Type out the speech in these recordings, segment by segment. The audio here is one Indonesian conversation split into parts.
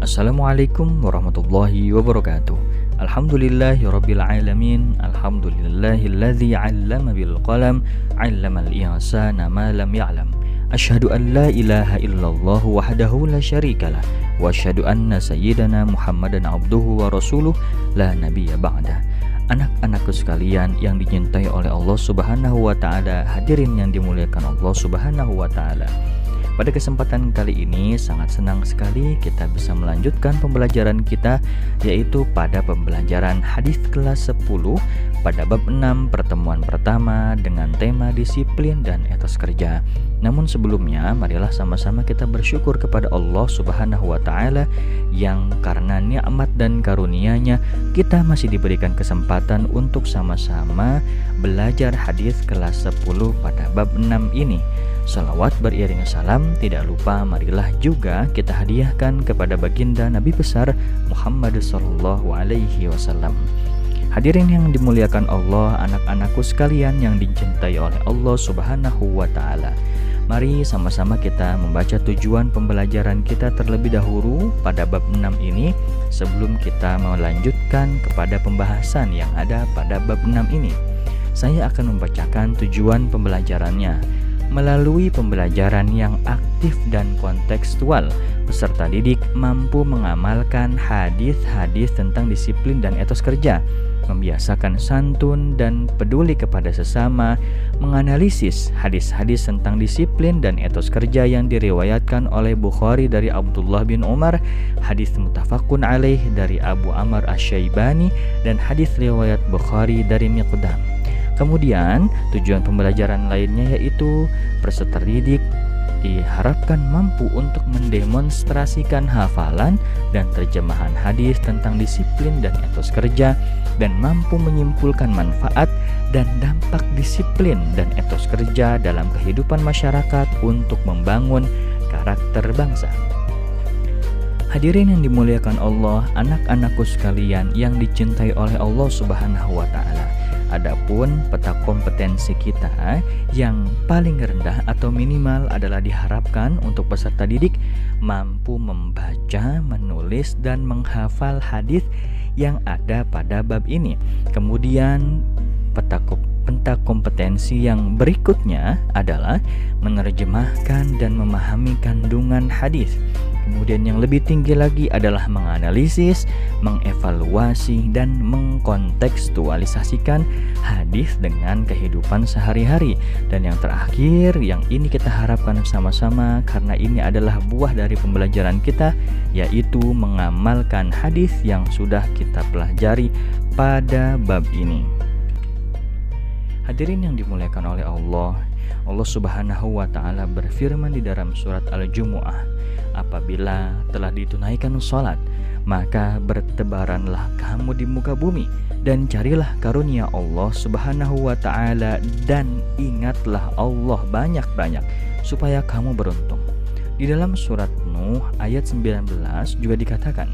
Assalamualaikum warahmatullahi wabarakatuh. Alhamdulillahirabbil alamin. Alhamdulillahilladzi 'allama bil qalam, 'allamal insana ma lam ya'lam. Asyhadu an la ilaha illallah wahdahu la syarikalah wa asyhadu anna sayyidana Muhammadan abduhu wa rasuluh la nabiyya ba'dah. Anak-anakku sekalian yang dicintai oleh Allah Subhanahu wa taala, hadirin yang dimuliakan Allah Subhanahu wa taala. Pada kesempatan kali ini sangat senang sekali kita bisa melanjutkan pembelajaran kita, yaitu pada pembelajaran hadis kelas 10 pada bab 6 pertemuan pertama dengan tema disiplin dan etos kerja. Namun sebelumnya marilah sama-sama kita bersyukur kepada Allah Subhanahu wa taala yang karena nikmat dan karunia-Nya kita masih diberikan kesempatan untuk sama-sama belajar hadis kelas 10 pada bab 6 ini. Salawat beriring salam tidak lupa marilah juga kita hadiahkan kepada baginda Nabi besar Muhammad sallallahu alaihi wasallam. Hadirin yang dimuliakan Allah, anak-anakku sekalian yang dicintai oleh Allah Subhanahu wa taala. Mari sama-sama kita membaca tujuan pembelajaran kita terlebih dahulu pada bab 6 ini sebelum kita melanjutkan kepada pembahasan yang ada pada bab 6 ini. Saya akan membacakan tujuan pembelajarannya. Melalui pembelajaran yang aktif dan kontekstual, peserta didik mampu mengamalkan hadis-hadis tentang disiplin dan etos kerja, membiasakan santun dan peduli kepada sesama, menganalisis hadis-hadis tentang disiplin dan etos kerja yang diriwayatkan oleh Bukhari dari Abdullah bin Umar, hadis muttafaqun alaih dari Abu Amr Asy-Syaibani, dan hadis riwayat Bukhari dari Miqdam. Kemudian tujuan pembelajaran lainnya yaitu peserta didik diharapkan mampu untuk mendemonstrasikan hafalan dan terjemahan hadis tentang disiplin dan etos kerja dan mampu menyimpulkan manfaat dan dampak disiplin dan etos kerja dalam kehidupan masyarakat untuk membangun karakter bangsa. Hadirin yang dimuliakan Allah, anak-anakku sekalian yang dicintai oleh Allah Subhanahu wa taala. Adapun peta kompetensi kita yang paling rendah atau minimal adalah diharapkan untuk peserta didik mampu membaca, menulis, dan menghafal hadis yang ada pada bab ini. Kemudian peta kompetensi yang berikutnya adalah menerjemahkan dan memahami kandungan hadis. Kemudian yang lebih tinggi lagi adalah menganalisis, mengevaluasi, dan mengkontekstualisasikan hadis dengan kehidupan sehari-hari. Dan yang terakhir, yang ini kita harapkan sama-sama karena ini adalah buah dari pembelajaran kita, yaitu mengamalkan hadis yang sudah kita pelajari pada bab ini. Hadirin yang dimuliakan oleh Allah, Allah Subhanahu wa taala berfirman di dalam surat Al-Jumu'ah, apabila telah ditunaikan sholat, maka bertebaranlah kamu di muka bumi dan carilah karunia Allah Subhanahu wa ta'ala dan ingatlah Allah banyak-banyak supaya kamu beruntung. Di dalam surat Nuh ayat 19 juga dikatakan,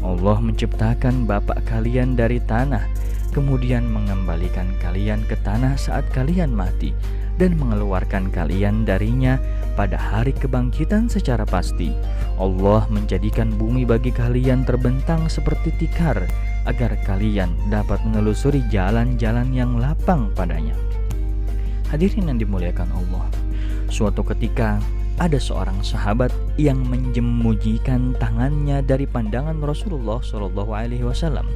Allah menciptakan bapak kalian dari tanah, kemudian mengembalikan kalian ke tanah saat kalian mati dan mengeluarkan kalian darinya pada hari kebangkitan secara pasti. Allah menjadikan bumi bagi kalian terbentang seperti tikar agar kalian dapat menelusuri jalan-jalan yang lapang padanya. Hadirin yang dimuliakan Allah, suatu ketika ada seorang sahabat yang menjemujikan tangannya dari pandangan Rasulullah SAW.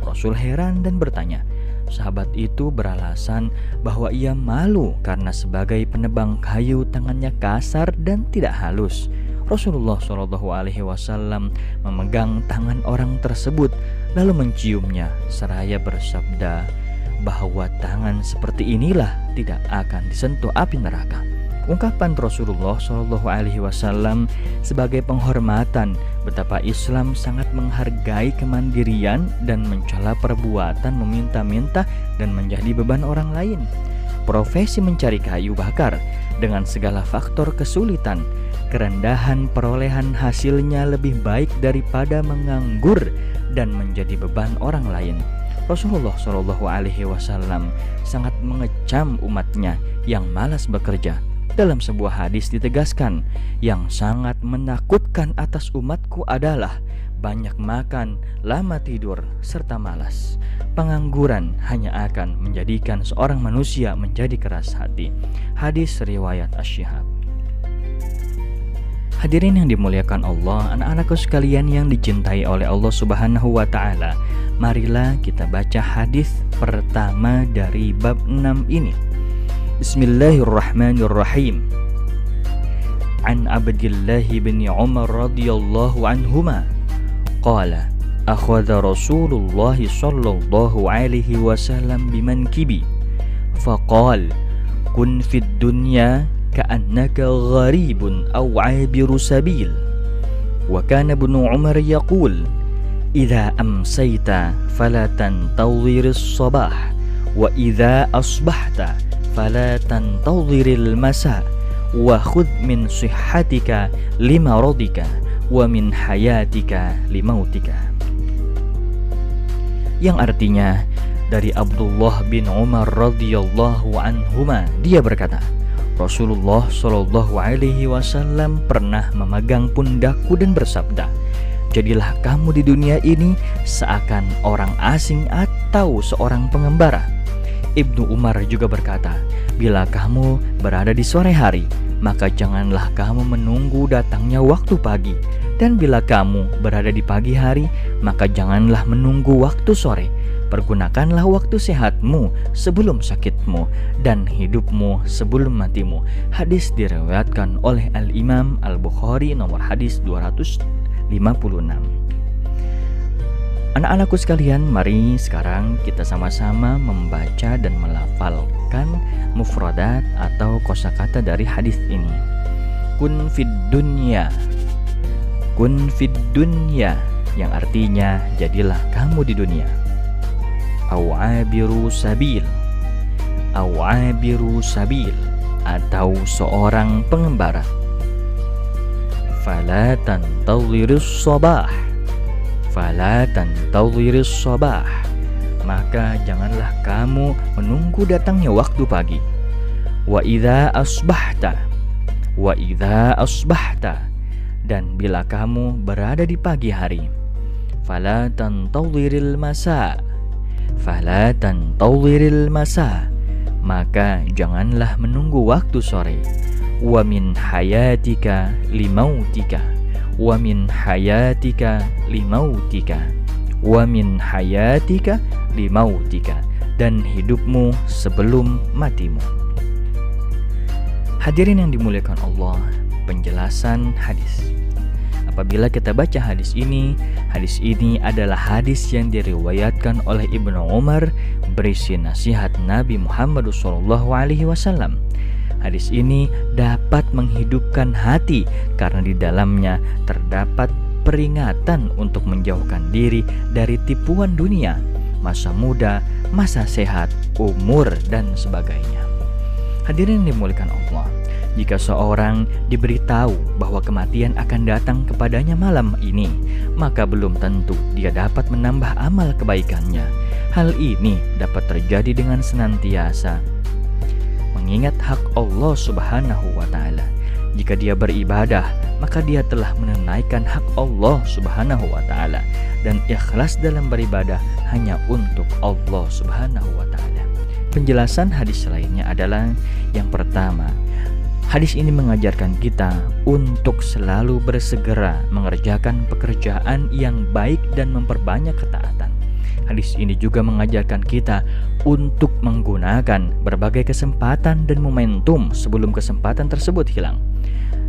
Rasul heran dan bertanya. Sahabat itu beralasan bahwa ia malu karena sebagai penebang kayu tangannya kasar dan tidak halus. Rasulullah SAW memegang tangan orang tersebut lalu menciumnya seraya bersabda bahwa tangan seperti inilah tidak akan disentuh api neraka. Ungkapan Rasulullah SAW sebagai penghormatan betapa Islam sangat menghargai kemandirian dan mencela perbuatan meminta-minta dan menjadi beban orang lain. Profesi mencari kayu bakar dengan segala faktor kesulitan, kerendahan perolehan hasilnya lebih baik daripada menganggur dan menjadi beban orang lain. Rasulullah SAW sangat mengecam umatnya yang malas bekerja. Dalam sebuah hadis ditegaskan, yang sangat menakutkan atas umatku adalah banyak makan, lama tidur, serta malas. Pengangguran hanya akan menjadikan seorang manusia menjadi keras hati. Hadis riwayat Asy-Syihab. Hadirin yang dimuliakan Allah, anak-anakku sekalian yang dicintai oleh Allah Subhanahu wa taala, marilah kita baca hadis pertama dari bab 6 ini. Bismillahirrahmanirrahim. An Abdullah bin Umar radhiyallahu anhuma qala akhadha Rasulullah sallallahu alaihi wasallam bimankibi faqala kun fid dunya ka'annaka gharibun aw 'abiru sabil. Wa kana Ibnu Umar yaqul idza amsayta fala tantadhir as-sabah wa idza asbahta fala tantadhiril masa wa khudh min sihhatika limaradika wa min hayatika limautika. Yang artinya dari Abdullah bin Umar radhiyallahu anhuma, dia berkata, Rasulullah Shallallahu alaihi wasallam pernah memegang pundakku dan bersabda, jadilah kamu di dunia ini seakan orang asing atau seorang pengembara. Ibnu Umar juga berkata, bila kamu berada di sore hari, maka janganlah kamu menunggu datangnya waktu pagi. Dan bila kamu berada di pagi hari, maka janganlah menunggu waktu sore. Pergunakanlah waktu sehatmu sebelum sakitmu dan hidupmu sebelum matimu. Hadis diriwayatkan oleh Al-Imam Al-Bukhari, nomor hadis 256. Anak-anakku sekalian, mari sekarang kita sama-sama membaca dan melafalkan mufradat atau kosakata dari hadis ini. Kun fid dunya. Kun fid dunya, yang artinya jadilah kamu di dunia. Awabiru sabil. Awabiru sabil, atau seorang pengembara. Fala tantadhirus sabah. Fala tantadhirus sabah, maka janganlah kamu menunggu datangnya waktu pagi. Wa idza asbahta. Wa idza asbahta, dan bila kamu berada di pagi hari. Fala tantadhiril masa. Fala tantadhiril masa, maka janganlah menunggu waktu sore. Wa min hayatika limautika. Wa min hayatika limautika. Wa min hayatika limautika, dan hidupmu sebelum matimu. Hadirin yang dimuliakan Allah, penjelasan hadis. Apabila kita baca hadis ini adalah hadis yang diriwayatkan oleh Ibnu Umar berisi nasihat Nabi Muhammad SAW. Hadis ini dapat menghidupkan hati karena di dalamnya terdapat peringatan untuk menjauhkan diri dari tipuan dunia, masa muda, masa sehat, umur, dan sebagainya. Hadirin yang dimuliakan Allah, jika seorang diberitahu bahwa kematian akan datang kepadanya malam ini, maka belum tentu dia dapat menambah amal kebaikannya. Hal ini dapat terjadi dengan senantiasa mengingat hak Allah Subhanahu wa taala. Jika dia beribadah, maka dia telah menunaikan hak Allah Subhanahu wa taala dan ikhlas dalam beribadah hanya untuk Allah Subhanahu wa taala. Penjelasan hadis lainnya adalah yang pertama, hadis ini mengajarkan kita untuk selalu bersegera mengerjakan pekerjaan yang baik dan memperbanyak ketaatan. Hadis ini juga mengajarkan kita untuk menggunakan berbagai kesempatan dan momentum sebelum kesempatan tersebut hilang.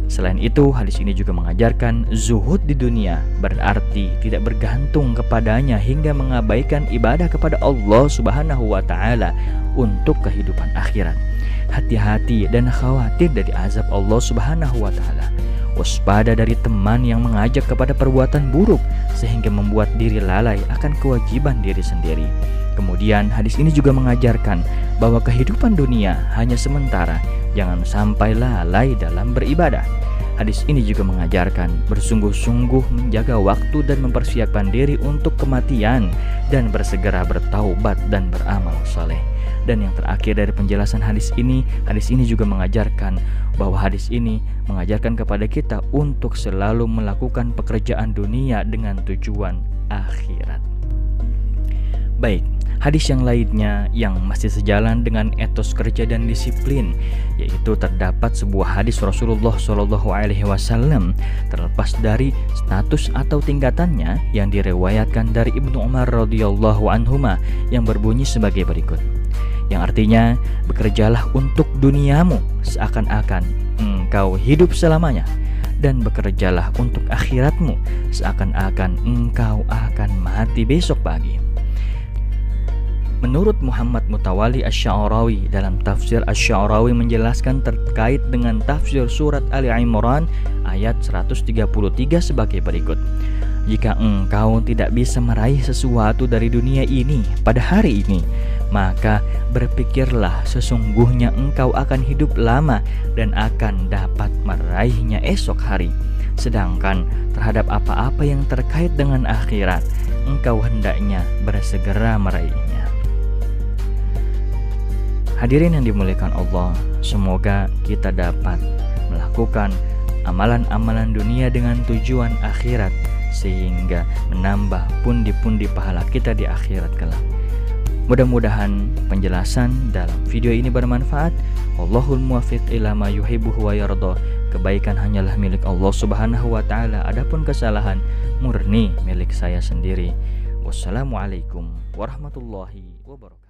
Selain itu, hadis ini juga mengajarkan zuhud di dunia, berarti tidak bergantung kepadanya hingga mengabaikan ibadah kepada Allah Subhanahu wa taala untuk kehidupan akhirat. Hati-hati dan khawatir dari azab Allah Subhanahu wa taala. Waspada dari teman yang mengajak kepada perbuatan buruk sehingga membuat diri lalai akan kewajiban diri sendiri. Kemudian hadis ini juga mengajarkan bahwa kehidupan dunia hanya sementara, jangan sampai lalai dalam beribadah. Hadis ini juga mengajarkan bersungguh-sungguh menjaga waktu dan mempersiapkan diri untuk kematian dan bersegera bertaubat dan beramal saleh. Dan yang terakhir dari penjelasan hadis ini juga mengajarkan bahwa hadis ini mengajarkan kepada kita untuk selalu melakukan pekerjaan dunia dengan tujuan akhirat. Baik, hadis yang lainnya yang masih sejalan dengan etos kerja dan disiplin, yaitu terdapat sebuah hadis Rasulullah SAW terlepas dari status atau tingkatannya yang diriwayatkan dari Ibnu Umar radhiyallahu anhuma yang berbunyi sebagai berikut. Yang artinya, bekerjalah untuk duniamu seakan-akan engkau hidup selamanya, dan bekerjalah untuk akhiratmu seakan-akan engkau akan mati besok pagi. Menurut Muhammad Mutawalli Asy-Sya'rawi dalam tafsir Asy-Sya'rawi menjelaskan terkait dengan tafsir surat Ali Imran ayat 133 sebagai berikut. Jika engkau tidak bisa meraih sesuatu dari dunia ini pada hari ini, maka berpikirlah sesungguhnya engkau akan hidup lama dan akan dapat meraihnya esok hari. Sedangkan terhadap apa-apa yang terkait dengan akhirat, engkau hendaknya bersegera meraihnya. Hadirin yang dimuliakan Allah, semoga kita dapat melakukan amalan-amalan dunia dengan tujuan akhirat sehingga menambah pundi-pundi pahala kita di akhirat kelak. Mudah-mudahan penjelasan dalam video ini bermanfaat. Wallahul muwaffiq ila ma yuhibbu wa yardha. Kebaikan hanyalah milik Allah Subhanahu wa taala, adapun kesalahan murni milik saya sendiri. Wassalamualaikum warahmatullahi wabarakatuh.